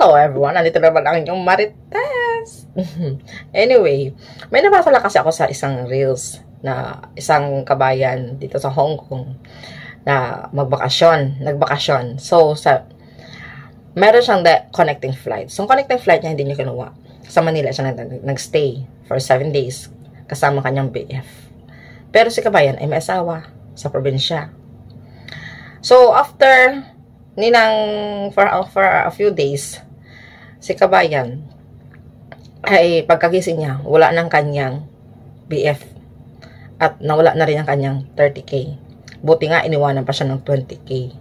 Hello everyone, nandito naman ang inyong Marites. Anyway, may nabasa lang kasi ako sa isang reels na isang kabayan dito sa Hong Kong na nagbakasyon. So, meron siyang connecting flight. So, connecting flight niya hindi niya kinuha. Sa Manila siya nagstay for 7 days kasama kanyang BF. Pero si kabayan ay may asawa sa probinsya. So, after for a few days, si kabayan ay pagkagising niya, wala ng kanyang BF at nawala na rin ang kanyang 30k. Buti nga iniwanan pa siya ng 20k.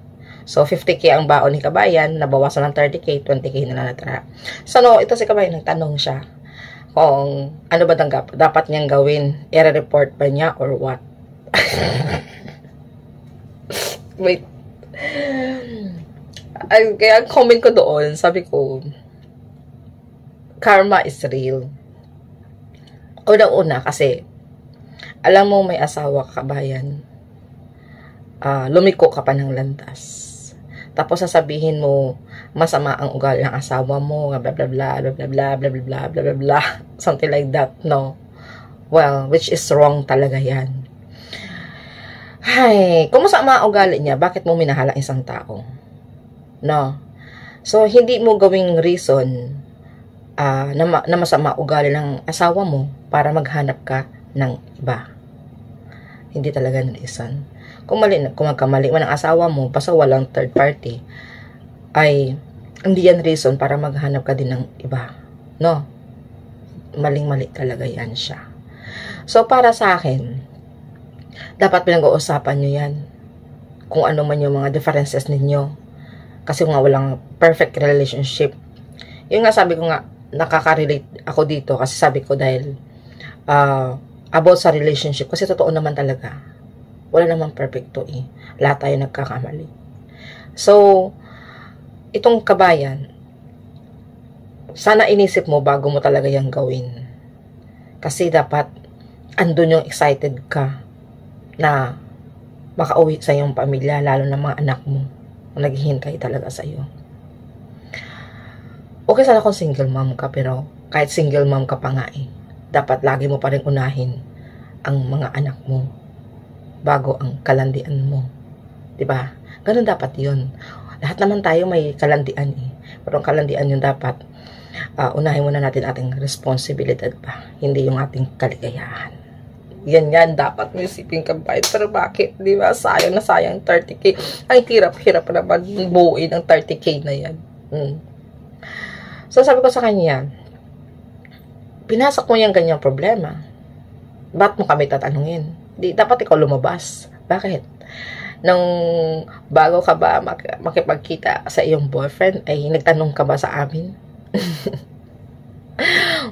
So 50k ang baon ni kabayan, nabawasan ng 30k, 20k na natira. So no, ito si kabayan, nagtanong siya kung ano ba dapat niyang gawin, i-report ba niya or what. Wait. Kaya ang comment ko doon, sabi ko, karma is real. Una kasi, alam mo may asawa ka, kabayan, lumiko ka pa ng landas. Tapos sasabihin mo, masama ang ugali ng asawa mo, blah blah blah, blah blah blah, blah blah blah, blah blah blah, something like that, no? Well, which is wrong talaga yan. Ay, kung masama ang ugali niya, bakit mo minahal ang isang tao? No? So, hindi mo gawing reason na masama ugali ng asawa mo para maghanap ka ng iba. Hindi talaga reason. Kung magkamali man ang asawa mo, basta walang third party, ay hindi yan reason para maghanap ka din ng iba. No? Maling-mali talaga yan siya. So, para sa akin, dapat pinag-uusapan nyo yan. Kung ano man yung mga differences ninyo. Kasi nga walang perfect relationship. Yung nga sabi ko nga, nakaka-relate ako dito. Kasi sabi ko dahil about sa relationship. Kasi totoo naman talaga. Wala namang perfecto eh. Lahat tayo nagkakamali. So, itong kabayan, sana inisip mo bago mo talaga yung gawin. Kasi dapat andun yung excited ka na makauwi sa iyong pamilya, lalo na mga anak mo. Naghihintay talaga sa iyo. Okay sana kung single mom ka, pero kahit single mom ka pa nga eh, dapat lagi mo pa rin unahin ang mga anak mo bago ang kalandian mo. 'Di ba? Ganun dapat 'yun. Lahat naman tayo may kalandian eh. Pero ang kalandian yung dapat unahin muna natin ating responsibilidad pa, hindi yung ating kaligayahan. Yan dapat may isipin ka ba? Pero bakit? Di ba? Sayang na sayang 30k. Ang hirap-hirap naman buuin ang 30k na yan. So, sabi ko sa kanya, pinasok mo yung ganyang problema. Ba't mo kami tatanungin? Di, dapat ikaw lumabas. Bakit? Nung bago ka ba makipagkita sa iyong boyfriend, ay nagtanong ka ba sa amin?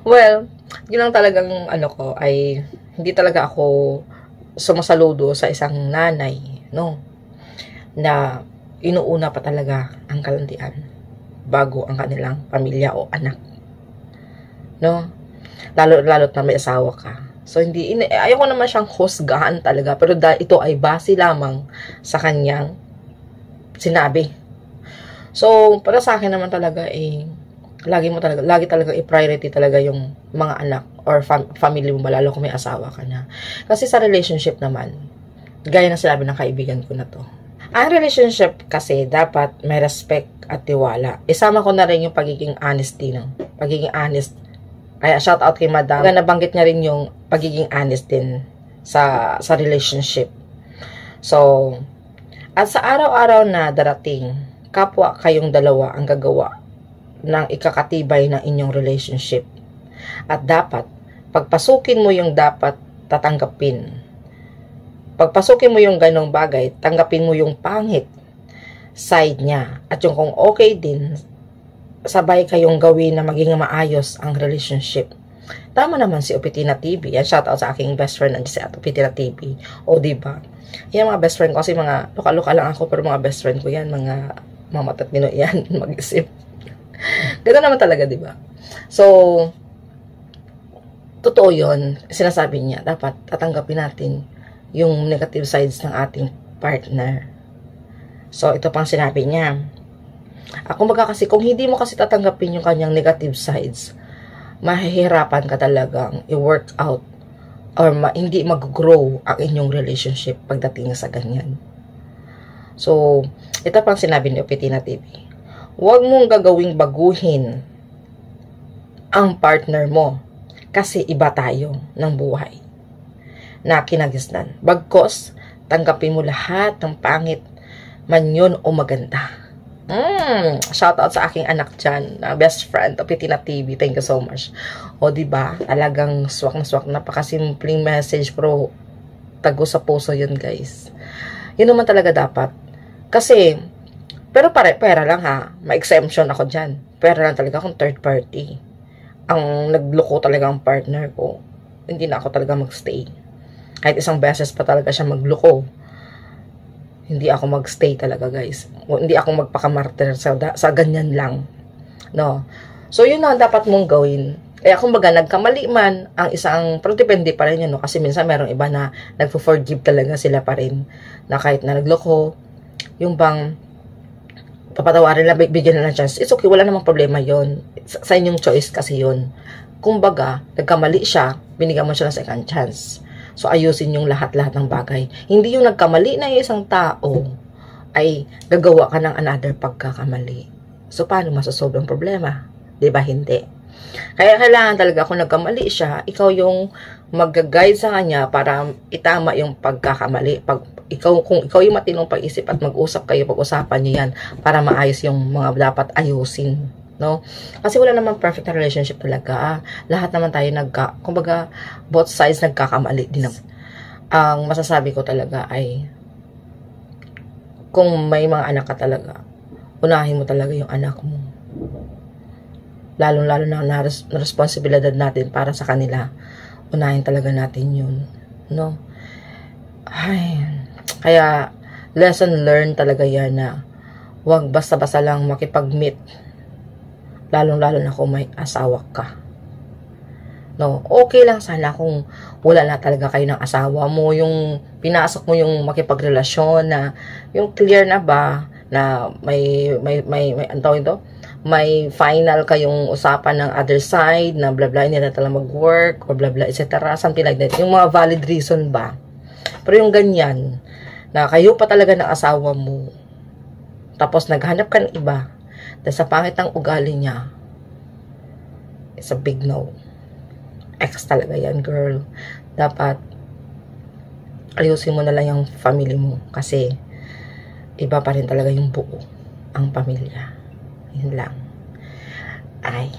Well, yun lang talagang ko ay hindi talaga ako sumasaludo sa isang nanay, no? Na inuuna pa talaga ang kalandian bago ang kanilang pamilya o anak. No? Lalo't na may asawa ka. So, ayoko naman siyang husgahan talaga, pero ito ay base lamang sa kanyang sinabi. So, para sa akin naman talaga lagi talaga i-priority talaga yung mga anak or family mo, lalo kung may asawa ka na. Kasi sa relationship naman, gaya ng sinabi ng kaibigan ko na to, ang relationship kasi dapat may respect at tiwala. Isama ko na rin yung pagiging honesty, no? Pagiging honest. Kaya shout out kay madam. Nabanggit niya rin yung pagiging honest din sa relationship. So, at sa araw-araw na darating, kapwa kayong dalawa ang gagawa ng ikakatibay ng inyong relationship. At dapat, pagpasukin mo yung dapat tatanggapin. Pagpasukin mo yung ganong bagay, tanggapin mo yung pangit side niya. At yung kung okay din, sabay kayong gawin na maging maayos ang relationship. Tama naman si Opitina TV. Yan, shout out sa aking best friend si Opitina TV. O, diba? Yan mga best friend ko. Kasi mga luka-luka lang ako, pero mga best friend ko yan. Mga mamatatino yan. Mag-isip. Gano'n naman talaga, di ba? So, totoo yun. Sinasabi niya, dapat tatanggapin natin yung negative sides ng ating partner. So, ito pang sinabi niya. Kumbaga kasi kung hindi mo kasi tatanggapin yung kanyang negative sides, mahihirapan ka talagang i-work out or hindi mag-grow ang inyong relationship pagdating sa ganyan. So, ito pang sinabi ni Opitina TV. Huwag mong gagawing baguhin ang partner mo kasi iba tayo ng buhay na kinagisnan. Bagkos, tanggapin mo lahat ng pangit man yun o maganda. Shout out sa aking anak dyan, best friend, Opitina TV. Thank you so much. O diba, talagang swak na swak, napakasimpleng message pero tago sa puso yun, guys. Yun naman talaga dapat. Kasi, pero pera lang ha, may exemption ako dyan. Pera lang talaga kung third party ang nagloko talaga ang partner ko. Hindi na ako talaga magstay. Kahit isang beses pa talaga siya magloko, hindi ako magstay talaga, guys. Hindi ako magpakamartir sa ganyan lang. No? So, yun na dapat mong gawin. Kaya kumbaga, nagkamali man ang isang, pero depende pa rin yun, no? Kasi minsan merong iba na nagpo-forgive talaga sila pa rin. Na kahit na nagloko, yung bang papatawarin lang, bigyan na ng chance. It's okay, wala namang problema yon. Sa inyong choice kasi yon. Kumbaga, nagkamali siya, binigyan mo siya ng second chance. So, ayusin yung lahat-lahat ng bagay. Hindi yung nagkamali na yung isang tao ay gagawa ka ng another pagkakamali. So, paano masasolve ang problema? Diba? Hindi. Kaya kailangan talaga kung nagkamali siya, ikaw yung mag-guide sa kanya para itama yung pagkakamali. Kung ikaw yung matinong pag-isip at mag-usap kayo, pag-usapan niyo yan para maayos yung mga dapat ayusin. No? Kasi wala naman perfect na relationship talaga. Lahat naman tayo kumbaga, both sides nagkakamali din. Ang masasabi ko talaga ay, kung may mga anak ka talaga, unahin mo talaga yung anak mo. Lalong-lalo na responsibilidad natin para sa kanila. Unahin talaga natin yun. No? Ay, kaya, lesson learned talaga yan na huwag basta-basta lang makipag-meet. Lalong-lalo na kung may asawa ka. No, okay lang sana kung wala na talaga kayo ng asawa mo, yung pinasok mo yung makipagrelasyon na, yung clear na ba, na may ano ito? May final kayong usapan ng other side, na blah blah, hindi na talaga mag-work, or blah blah, etc. Something like that. Yung mga valid reason ba? Pero yung ganyan, na kayo pa talaga ng asawa mo, tapos naghanap ka ng iba, dahil sa pangit ng ugali niya, it's a big no. Ex talaga yan, girl. Dapat, ayusin mo na lang yung family mo, kasi, iba pa rin talaga yung buo, ang pamilya. Yun lang. Ay,